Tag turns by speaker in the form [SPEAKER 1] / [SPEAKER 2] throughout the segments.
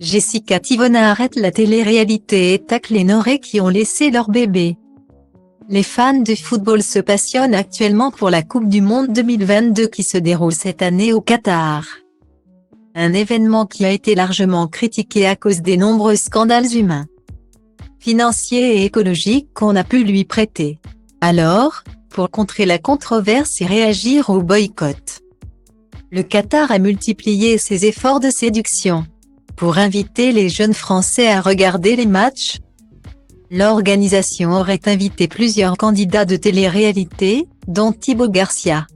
[SPEAKER 1] Jessica Tivona arrête la télé-réalité et tacle les Noré qui ont laissé leur bébé. Les fans de football se passionnent actuellement pour la Coupe du Monde 2022 qui se déroule cette année au Qatar. Un événement qui a été largement critiqué à cause des nombreux scandales humains, financiers et écologiques qu'on a pu lui prêter. Alors, pour contrer la controverse et réagir au boycott, le Qatar a multiplié ses efforts de séduction. Pour inviter les jeunes Français à regarder les matchs, l'organisation aurait invité plusieurs candidats de télé-réalité, dont Thibaut Garcia.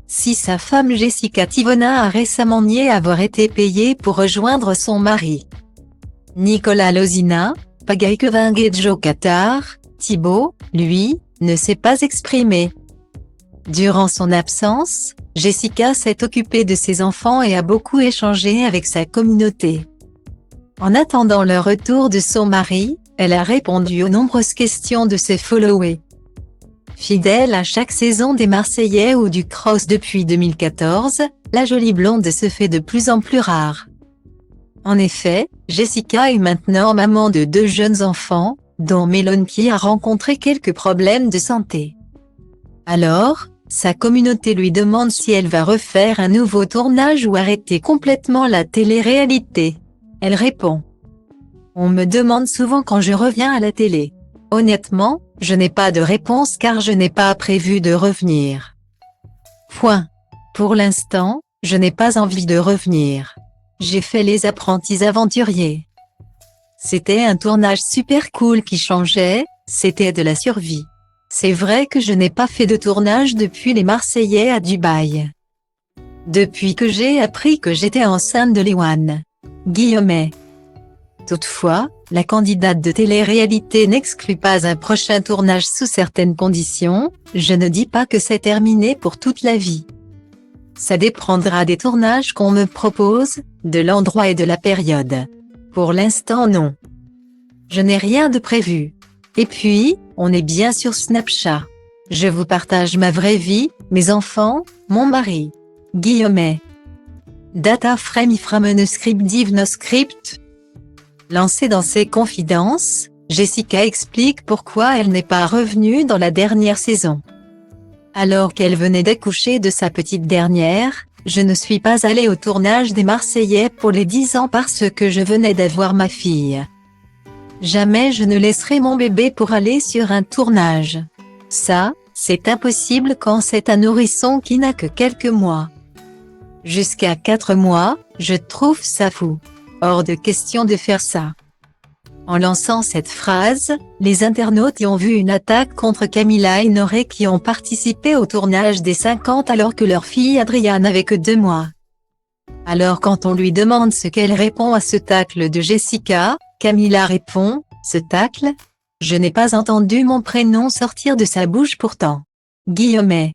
[SPEAKER 1] Si sa femme Jessica Tivona a récemment nié avoir été payée pour rejoindre son mari Nicolas Lozina, Pagaï-Kevinguedjo Qatar, Thibaut, lui, ne s'est pas exprimé. Durant son absence, Jessica s'est occupée de ses enfants et a beaucoup échangé avec sa communauté. En attendant le retour de son mari, elle a répondu aux nombreuses questions de ses followers. Fidèle à chaque saison des Marseillais ou du cross depuis 2014, la jolie blonde se fait de plus en plus rare. En effet, Jessica est maintenant maman de 2 jeunes enfants, dont Mélone qui a rencontré quelques problèmes de santé. Alors, sa communauté lui demande si elle va refaire un nouveau tournage ou arrêter complètement la télé-réalité. Elle répond: « On me demande souvent quand je reviens à la télé. Honnêtement, je n'ai pas de réponse car je n'ai pas prévu de revenir. Point. Pour l'instant, je n'ai pas envie de revenir. J'ai fait Les Apprentis Aventuriers. C'était un tournage super cool qui changeait, c'était de la survie. C'est vrai que je n'ai pas fait de tournage depuis les Marseillais à Dubaï. Depuis que j'ai appris que j'étais enceinte de Léwan. Guillemets. Toutefois, la candidate de télé-réalité n'exclut pas un prochain tournage sous certaines conditions. Je ne dis pas que c'est terminé pour toute la vie. Ça dépendra des tournages qu'on me propose, de l'endroit et de la période. Pour l'instant non. Je n'ai rien de prévu. Et puis, on est bien sur Snapchat. Je vous partage ma vraie vie, mes enfants, mon mari. Guillemets. Data frame iframe no script div no script. Lancée dans ses confidences, Jessica explique pourquoi elle n'est pas revenue dans la dernière saison. Alors qu'elle venait d'accoucher de sa petite dernière, je ne suis pas allée au tournage des Marseillais pour les 10 ans parce que je venais d'avoir ma fille. Jamais je ne laisserai mon bébé pour aller sur un tournage. Ça, c'est impossible quand c'est un nourrisson qui n'a que quelques mois. Jusqu'à 4 mois, je trouve ça fou. Hors de question de faire ça. » En lançant cette phrase, les internautes y ont vu une attaque contre Camila et Noré qui ont participé au tournage des 50 alors que leur fille Adriane n'avait que 2 mois. Alors quand on lui demande ce qu'elle répond à ce tacle de Jessica, Camila répond: « Ce tacle ? Je n'ai pas entendu mon prénom sortir de sa bouche pourtant. » Guillemets.